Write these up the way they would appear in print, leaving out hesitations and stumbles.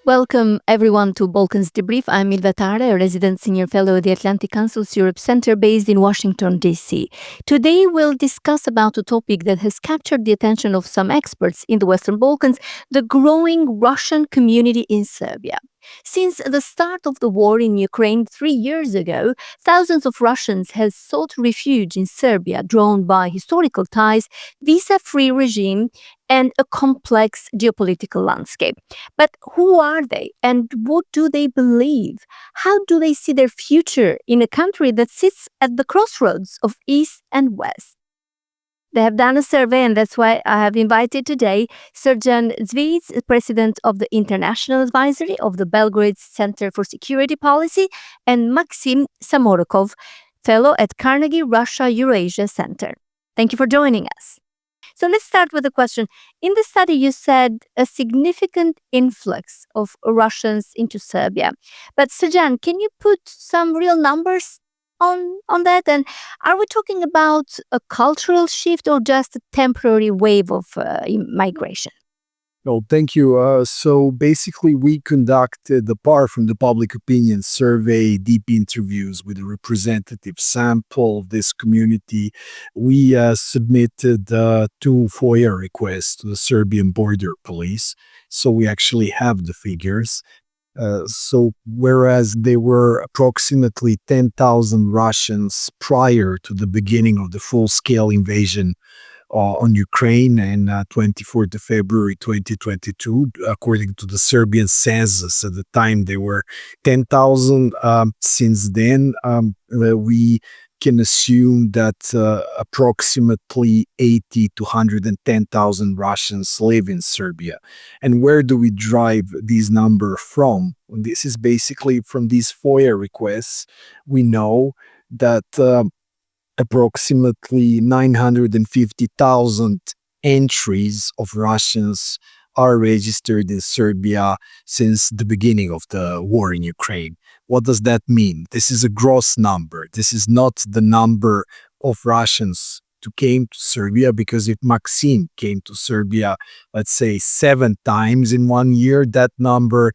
Welcome everyone to Balkans Debrief. I'm Ilva Tare, a resident senior fellow at the Atlantic Council's Europe Center based in Washington, D.C. Today we'll discuss about a topic that has captured the attention of some experts in the Western Balkans, the growing Russian community in Serbia. Since the start of the war in Ukraine 3 years ago, thousands of Russians have sought refuge in Serbia, drawn by historical ties, visa-free regime, and a complex geopolitical landscape. But who are they and what do they believe? How do they see their future in a country that sits at the crossroads of East and West? They have done a survey, and that's why I have invited today Srdjan Cvijić, president of the International Advisory of the Belgrade Center for Security Policy, and Maxim Samorukov, fellow at Carnegie Russia-Eurasia Center. Thank you for joining us. So let's start with a question. In the study, you said a significant influx of Russians into Serbia. But Srdjan, can you put some real numbers on that? And are we talking about a cultural shift or just a temporary wave of migration? Oh, thank you. So basically, we conducted, apart from the public opinion survey, deep interviews with a representative sample of this community. We submitted 2 FOIA requests to the Serbian border police. So we actually have the figures. So whereas there were approximately 10,000 Russians prior to the beginning of the full-scale invasion on Ukraine on 24th of February 2022, according to the Serbian census. At the time, there were 10,000. Since then, we can assume that approximately 80 to 110,000 Russians live in Serbia. And where do we drive these numbers from? This is basically from these FOIA requests. We know that approximately 950,000 entries of Russians are registered in Serbia since the beginning of the war in Ukraine. What does that mean? This is a gross number. This is not the number of Russians who came to Serbia, because if Maxim came to Serbia, let's say 7 times in 1 year, that number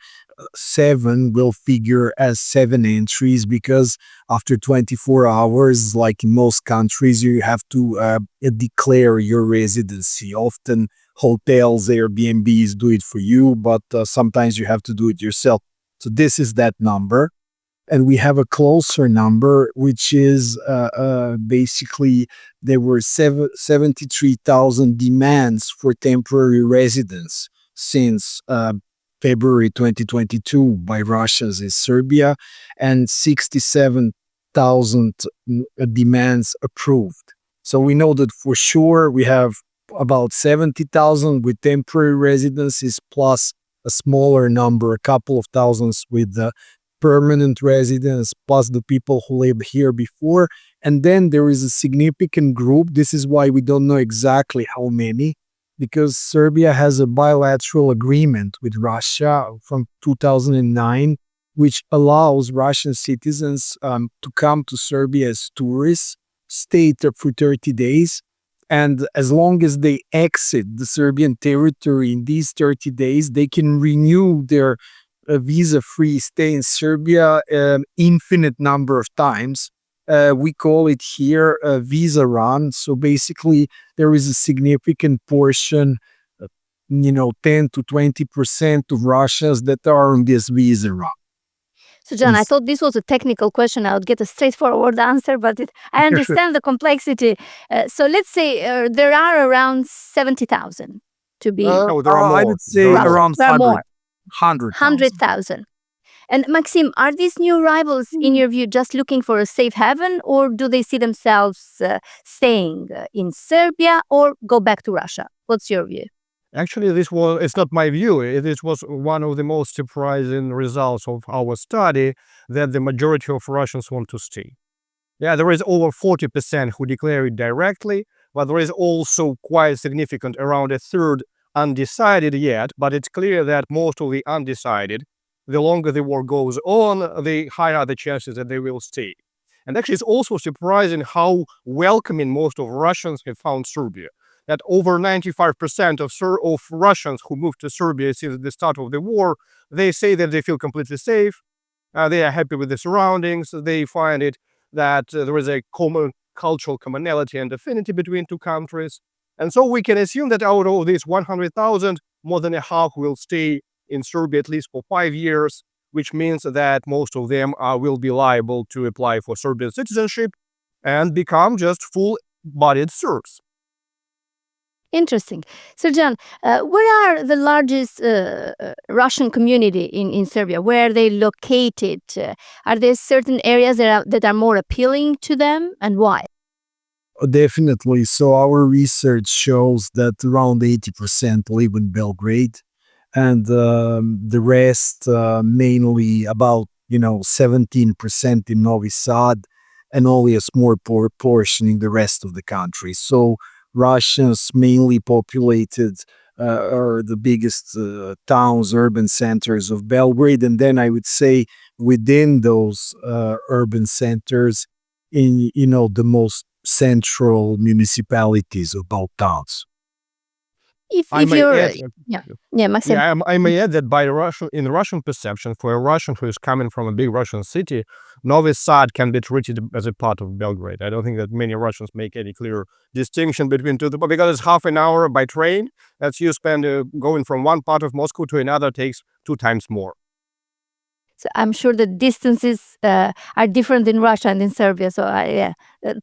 7 will figure as 7 entries, because after 24 hours, like in most countries, you have to declare your residency. Often hotels, Airbnbs do it for you, but sometimes you have to do it yourself. So this is that number. And we have a closer number, which is basically there were 73,000 demands for temporary residence since February 2022 by Russians in Serbia, and 67,000 demands approved. So we know that for sure we have about 70,000 with temporary residences, plus a smaller number, a couple of thousands with permanent residents, plus the people who lived here before. And then there is a significant group. This is why we don't know exactly how many, because Serbia has a bilateral agreement with Russia from 2009, which allows Russian citizens to come to Serbia as tourists, stay there for 30 days. And as long as they exit the Serbian territory in these 30 days, they can renew their visa-free stay in Serbia infinite number of times. We call it here a visa run. So basically, there is a significant portion, 10 to 20% of Russians that are on this visa run. So, John, I thought this was a technical question. I would get a straightforward answer, but I understand the complexity. So let's say there are around 70,000 to be. No, there are more. I would say around 100,000. And Maxim, are these new arrivals, in your view, just looking for a safe haven, or do they see themselves staying in Serbia or go back to Russia? What's your view? Actually, it's not my view. This was one of the most surprising results of our study, that the majority of Russians want to stay. Yeah, there is over 40% who declare it directly, but there is also quite significant, around a third, undecided yet. But it's clear that most of the undecided, the longer the war goes on, the higher are the chances that they will stay. And actually, it's also surprising how welcoming most of Russians have found Serbia. that over 95% of Russians who moved to Serbia since the start of the war, they say that they feel completely safe. They are happy with the surroundings. They find it that there is a common cultural commonality and affinity between two countries. And so we can assume that out of these 100,000, more than a half will stay in Serbia at least for 5 years, which means that most of them will be liable to apply for Serbian citizenship and become just full-bodied Serbs. Interesting. Srdjan, where are the largest Russian community in Serbia? Where are they located? Are there certain areas that are more appealing to them, and why? Definitely. So our research shows that around 80% live in Belgrade, and the rest, mainly about 17% in Novi Sad, and only a small portion in the rest of the country. So Russians mainly populated are the biggest towns, urban centers of Belgrade, and then I would say within those urban centers, in the most central municipalities of both towns. If I may you're add, Maxim. I may add that in Russian perception, for a Russian who is coming from a big Russian city, Novi Sad can be treated as a part of Belgrade. I don't think that many Russians make any clear distinction between two, because it's half an hour by train. That's you spend going from one part of Moscow to another takes 2 times more. So I'm sure the distances are different in Russia and in Serbia. So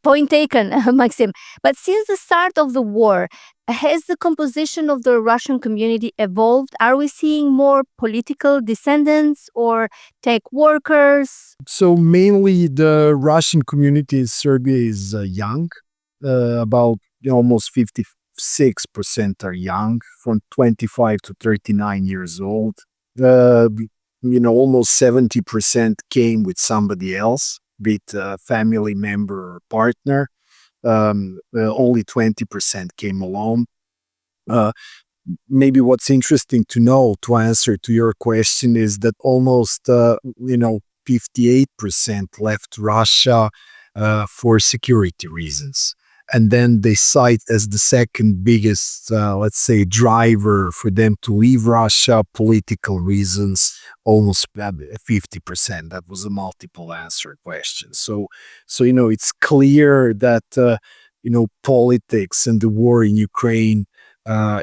point taken, Maxim. But since the start of the war, has the composition of the Russian community evolved? Are we seeing more political descendants or tech workers? So mainly the Russian community in Serbia is young, about almost 56% are young, from 25 to 39 years old. Almost 70% came with somebody else, be it a family member or partner. Only 20% came alone. Maybe what's interesting to know, to answer to your question, is that almost 58% left Russia for security reasons. And then they cite as the second biggest, let's say, driver for them to leave Russia, political reasons, almost 50%. That was a multiple answer question. So it's clear that, politics and the war in Ukraine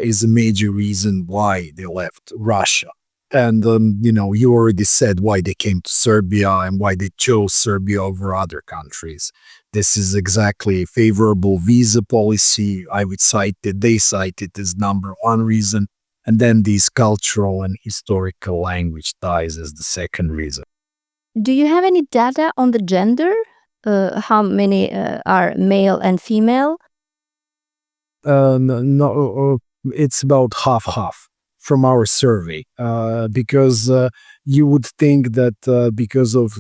is a major reason why they left Russia. And, you already said why they came to Serbia and why they chose Serbia over other countries. This is exactly a favorable visa policy. They cite it as number one reason. And then these cultural and historical language ties as the second reason. Do you have any data on the gender? How many are male and female? No, it's about half from our survey, because you would think that because of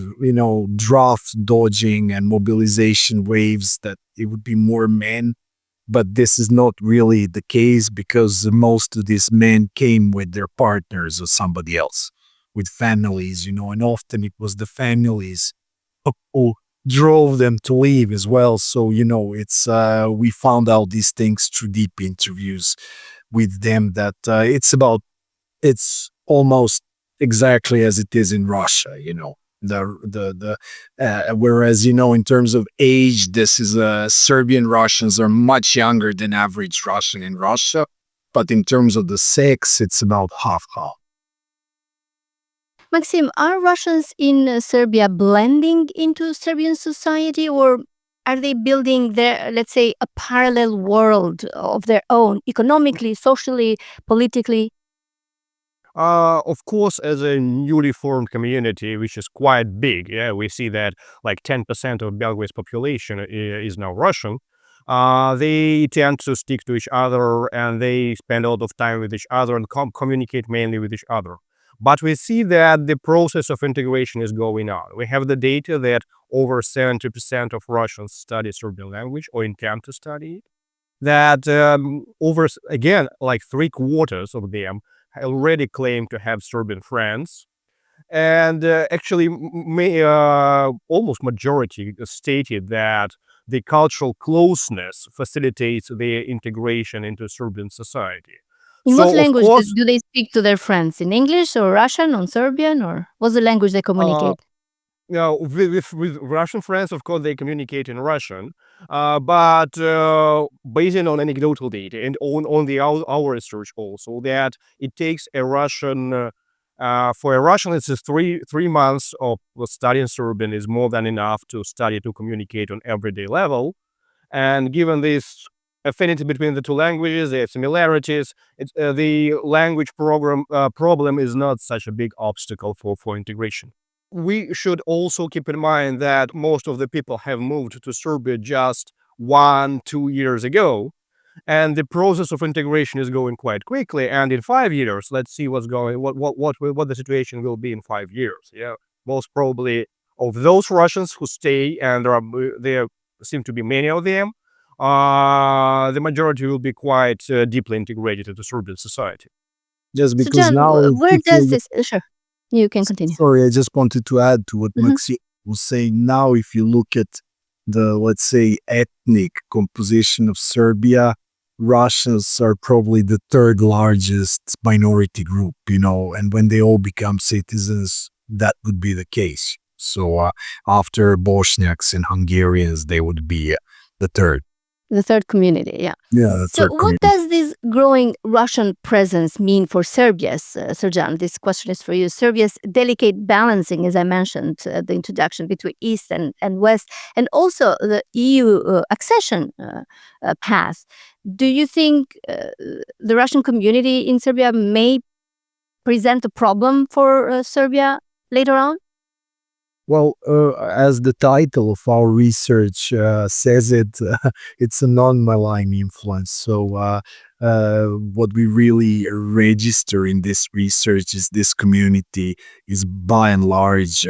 draft dodging and mobilization waves that it would be more men, but this is not really the case, because most of these men came with their partners or somebody else, with families, and often it was the families who drove them to leave as well. So it's we found out these things through deep interviews with them, that it's almost exactly as it is in Russia. Whereas in terms of age, this is Serbian Russians are much younger than average Russian in Russia, but in terms of the sex, it's about half. Maxim, are Russians in Serbia blending into Serbian society, or are they building their, let's say, a parallel world of their own, economically, socially, politically? Of course, as a newly formed community, which is quite big, we see that like 10% of Belgrade's population is now Russian. They tend to stick to each other, and they spend a lot of time with each other and communicate mainly with each other. But we see that the process of integration is going on. We have the data that over 70% of Russians study Serbian language or intend to study it. That again, like 3/4 of them already claim to have Serbian friends. And actually, almost majority stated that the cultural closeness facilitates their integration into Serbian society. In So, what of language course, do they speak to their friends? In English or Russian or Serbian, or what's the language they uh, communicate? with Russian friends, of course, they communicate in Russian, but based on anecdotal data and our research also, that it takes a Russian, for a Russian, it's just 3 months of studying Serbian is more than enough to communicate on everyday level. And given this affinity between the two languages, their similarities, the language problem is not such a big obstacle for integration. We should also keep in mind that most of the people have moved to Serbia just 1-2 years ago, and the process of integration is going quite quickly. And in 5 years, let's see what the situation will be in 5 years. Yeah, most probably of those Russians who stay, and there seem to be many of them, the majority will be quite deeply integrated into Serbian society. Just So, because John, now, where if does you this? Sure, you can continue. sorry, I just wanted to add to what Mhm. Maxim was saying. Now, if you look at the, let's say, ethnic composition of Serbia, Russians are probably the third largest minority group, and when they all become citizens, that would be the case. So after Bosniaks and Hungarians, they would be the third. The third community, yeah. Yeah, the So, third what community. does this growing Russian presence mean for Serbia's, Srdjan? This question is for you. Serbia's delicate balancing, as I mentioned at the introduction, between East and West, and also the EU accession path. Do you think the Russian community in Serbia may present a problem for Serbia later on? Well, as the title of our research says it's a non-malign influence. So what we really register in this research is this community is by and large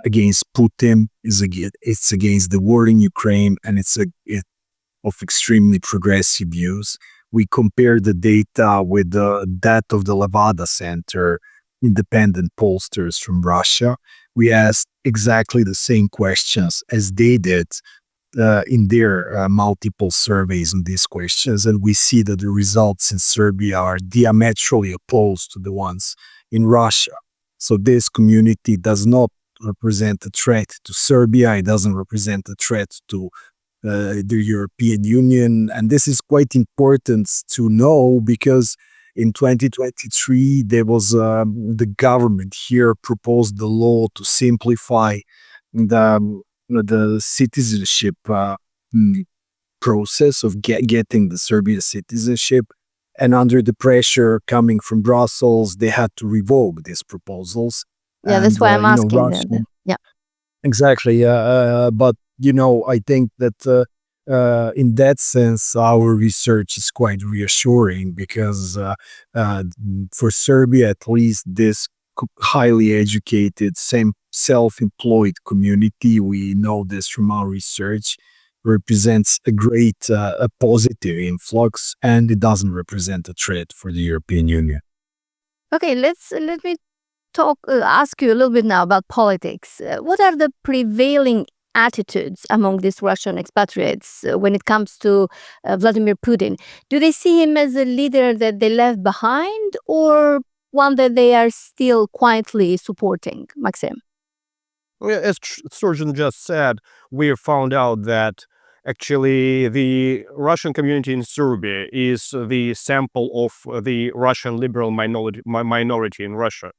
against Putin, it's against the war in Ukraine, and it's of extremely progressive views. We compare the data with that of the Levada Center, independent pollsters from Russia. We asked exactly the same questions as they did in their multiple surveys on these questions, and we see that the results in Serbia are diametrally opposed to the ones in Russia. So this community does not represent a threat to Serbia, it doesn't represent a threat to the European Union. And this is quite important to know because in 2023, there was the government here proposed the law to simplify the citizenship process of getting the Serbian citizenship. And under the pressure coming from Brussels, they had to revoke these proposals. Yeah, that's And, why I'm asking. Russia, Yeah. exactly. But, I think that in that sense, our research is quite reassuring because for Serbia, at least, this highly educated, same self-employed community, we know this from our research, represents a great, a positive influx, and it doesn't represent a threat for the European Union. Okay, let me ask you a little bit now about politics. What are the prevailing attitudes among these Russian expatriates when it comes to Vladimir Putin? Do they see him as a leader that they left behind, or one that they are still quietly supporting, Maxim? Well, as Srdjan just said, we found out that actually the Russian community in Serbia is the sample of the Russian liberal minority in Russia.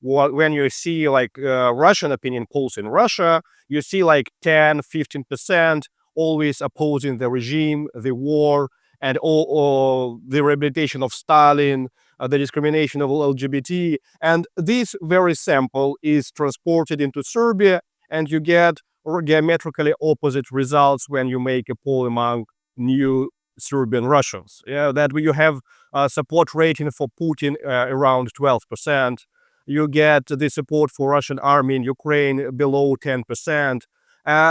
When you see like Russian opinion polls in Russia, you see like 10-15% always opposing the regime, the war, and all the rehabilitation of Stalin, the discrimination of LGBT. And this very sample is transported into Serbia, and you get diametrically opposite results when you make a poll among new Serbian Russians. Yeah, that you have a support rating for Putin around 12%. You get the support for Russian army in Ukraine below 10%.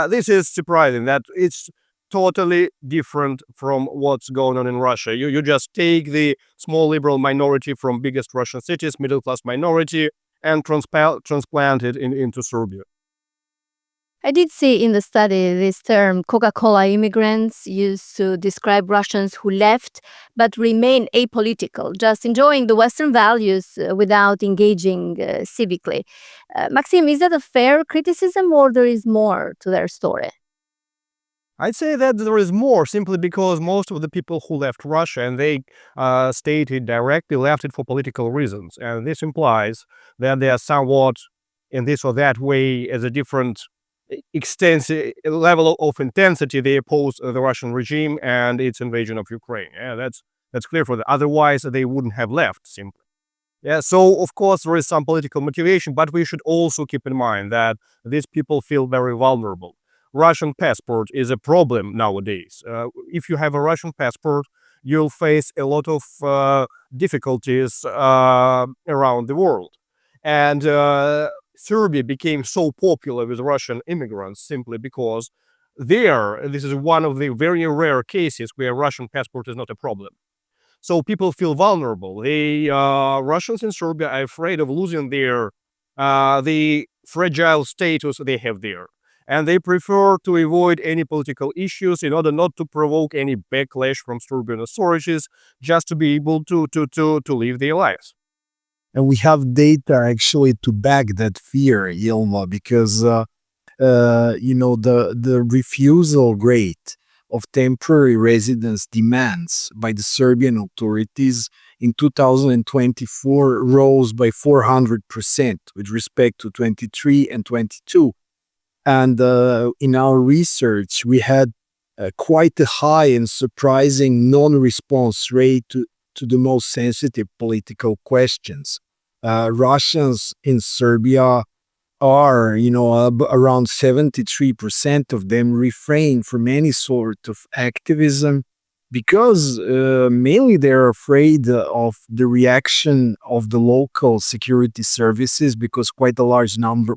This is surprising that it's totally different from what's going on in Russia. You just take the small liberal minority from biggest Russian cities, middle class minority, and transplant it into Serbia. I did see in the study this term Coca-Cola immigrants used to describe Russians who left but remain apolitical, just enjoying the Western values without engaging civically. Maxim, is that a fair criticism or there is more to their story? I'd say that there is more simply because most of the people who left Russia, and they stated directly, left it for political reasons. And this implies that they are somewhat in this or that way as a different extensive level of intensity. They oppose the Russian regime and its invasion of Ukraine. Yeah, that's clear for them. Otherwise, they wouldn't have left simply. Yeah, so of course there is some political motivation, but we should also keep in mind that these people feel very vulnerable. Russian passport is a problem nowadays. If you have a Russian passport, you'll face a lot of difficulties around the world. And Serbia became so popular with Russian immigrants simply because this is one of the very rare cases where Russian passport is not a problem. So people feel vulnerable. Russians in Serbia are afraid of losing the fragile status they have there. And they prefer to avoid any political issues in order not to provoke any backlash from Serbian authorities, just to be able to live their lives. And we have data actually to back that fear, Ilva, because the refusal rate of temporary residence demands by the Serbian authorities in 2024 rose by 400% with respect to 23 and 22. And in our research, we had quite a high and surprising non-response rate to the most sensitive political questions. Russians in Serbia are, around 73% of them refrain from any sort of activism because mainly they're afraid of the reaction of the local security services because quite a large number,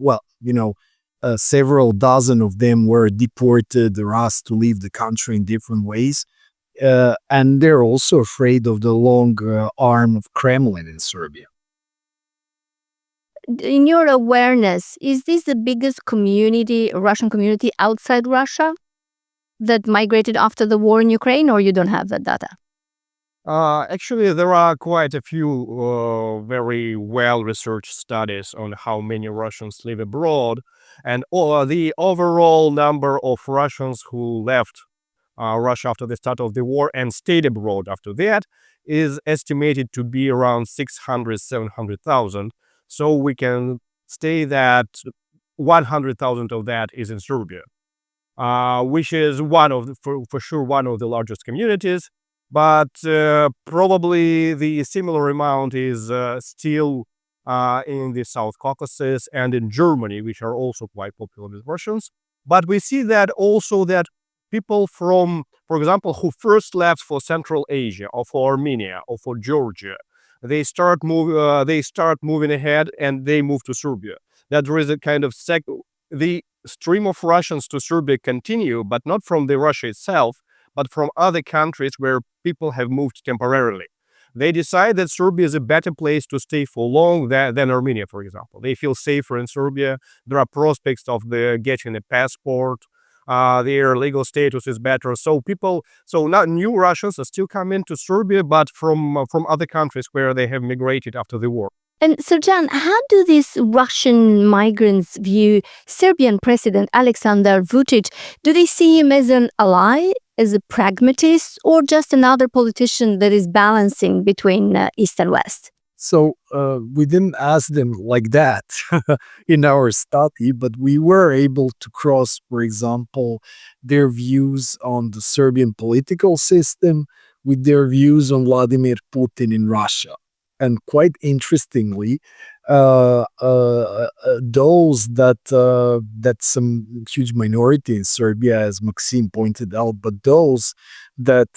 several dozen of them were deported or asked to leave the country in different ways. And they're also afraid of the long arm of Kremlin in Serbia. In your awareness, is this the biggest Russian community outside Russia that migrated after the war in Ukraine, or you don't have that data? Actually, there are quite a few very well-researched studies on how many Russians live abroad, and the overall number of Russians who left Russia after the start of the war and stayed abroad after that is estimated to be around 600, 700,000. So we can say that 100,000 of that is in Serbia, which is for sure one of the largest communities. But probably the similar amount is still in the South Caucasus and in Germany, which are also quite popular with Russians. But we see that also that people from, for example, who first left for Central Asia or for Armenia or for Georgia, they start moving ahead and they move to Serbia. That there is a kind of the stream of Russians to Serbia continue, but not from the Russia itself, but from other countries where people have moved temporarily. They decide that Serbia is a better place to stay for long than Armenia, for example. They feel safer in Serbia. There are prospects of getting a passport. Their legal status is better. So not new Russians are still coming to Serbia, but from other countries where they have migrated after the war. And Srdjan, how do these Russian migrants view Serbian President Aleksandar Vučić? Do they see him as an ally, as a pragmatist, or just another politician that is balancing between East and West? So we didn't ask them like that in our study, but we were able to cross, for example, their views on the Serbian political system with their views on Vladimir Putin in Russia. And quite interestingly, those that some huge minority in Serbia, as Maxim pointed out, but those that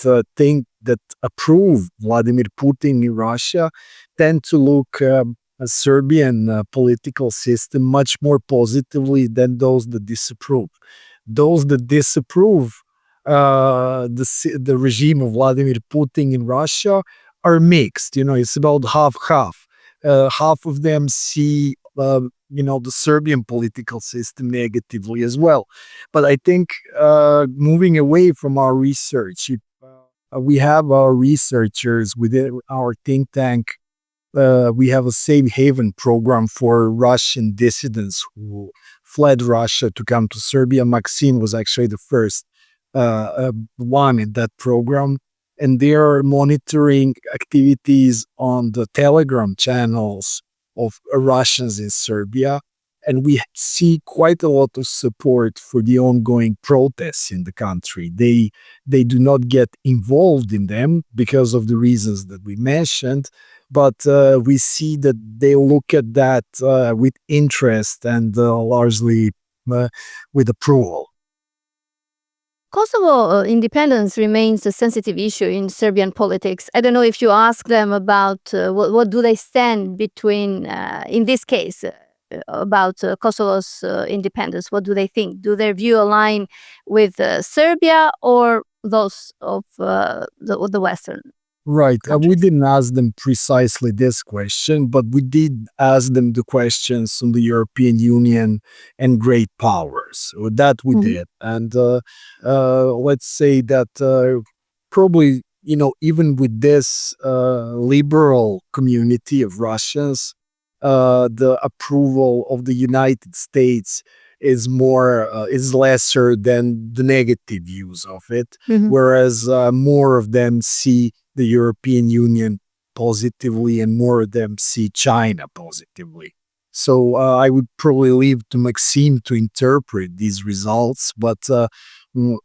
approve Vladimir Putin in Russia tend to look a Serbian political system much more positively than those that disapprove. Those that disapprove the regime of Vladimir Putin in Russia are mixed. It's about half-half. Half of them see the Serbian political system negatively as well. But I think moving away from our research, we have our researchers within our think tank. We have a safe haven program for Russian dissidents who fled Russia to come to Serbia. Maxim was actually the first one in that program. And they are monitoring activities on the Telegram channels of Russians in Serbia. And we see quite a lot of support for the ongoing protests in the country. They do not get involved in them because of the reasons that we mentioned, but we see that they look at that with interest and largely with approval. Kosovo independence remains a sensitive issue in Serbian politics. I don't know if you ask them about what do they stand between, in this case, about Kosovo's independence. What do they think? Do their view align with Serbia or those of the Western? Right. We countries? didn't ask them precisely this question, but we did ask them the questions on the European Union and great powers. So that we Mhm. did. And let's say that probably, even with this liberal community of Russians, the approval of the United States is lesser than the negative views of it, Mhm. whereas more of them see the European Union positively and more of them see China positively. So I would probably leave to Maxim to interpret these results, but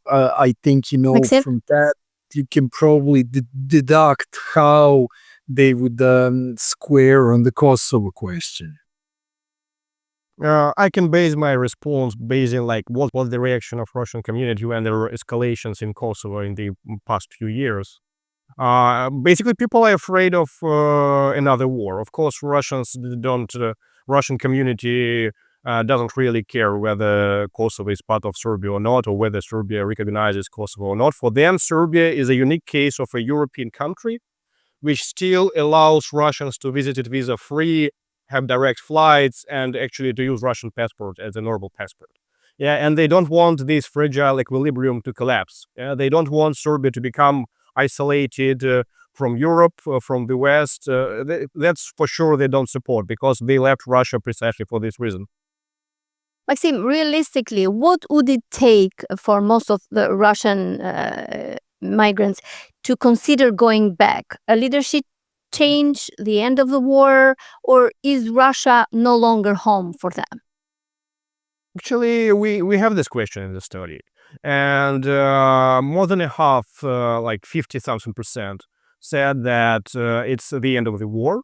I think, Maxim? from that, you can probably deduct how they would square on the Kosovo question. I can base my response based on like what was the reaction of Russian community when there were escalations in Kosovo in the past few years. Basically, people are afraid of another war. Of course, Russian community doesn't really care whether Kosovo is part of Serbia or not, or whether Serbia recognizes Kosovo or not. For them, Serbia is a unique case of a European country, which still allows Russians to visit it visa-free, have direct flights, and actually to use Russian passport as a normal passport. Yeah, and they don't want this fragile equilibrium to collapse. Yeah, they don't want Serbia to become isolated from Europe, from the West. That's for sure they don't support because they left Russia precisely for this reason. Maxim, realistically, what would it take for most of the Russian migrants to consider going back? A leadership change, the end of the war, or is Russia no longer home for them? Actually, we have this question in the study, and more than a half, like 50,000%, said that it's the end of the war,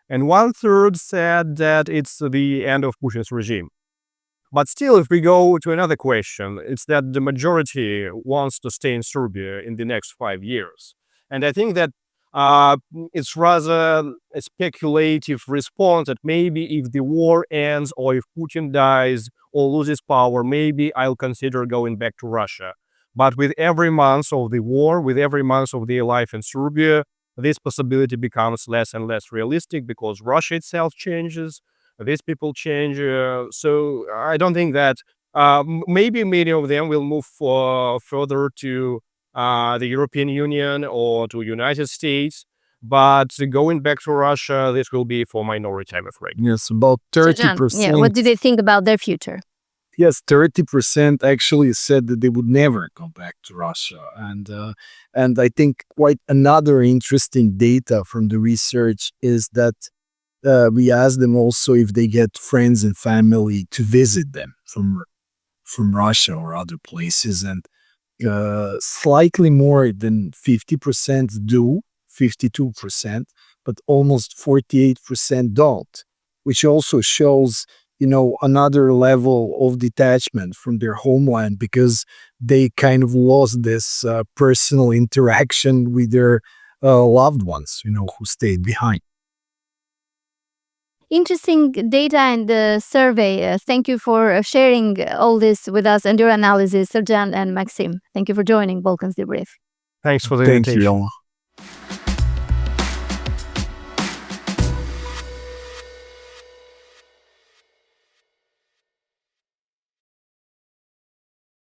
and 1/3 said that it's the end of Putin's regime. But still, if we go to another question, it's that the majority wants to stay in Serbia in the next 5 years. And I think that it's rather a speculative response that maybe if the war ends or if Putin dies or loses power, maybe I'll consider going back to Russia. But with every month of the war, with every month of their life in Serbia, this possibility becomes less and less realistic because Russia itself changes, these people change. So I don't think that maybe many of them will move further to the European Union or to United States. But going back to Russia, this will be for minority, I'm afraid. Yes, about Srdjan, 30%. what do they think about their future? Yes, 30% actually said that they would never go back to Russia. And I think quite another interesting data from the research is that we asked them also if they get friends and family to visit them from Russia or other places, and slightly more than 50% do, 52%, but almost 48% don't, which also shows another level of detachment from their homeland because they kind of lost this personal interaction with their loved ones, who stayed behind. Interesting data and the survey. Thank you for sharing all this with us and your analysis, Srdjan and Maxim. Thank you for joining Balkans Debrief. Thanks for the Thank you, invitation. Ilva.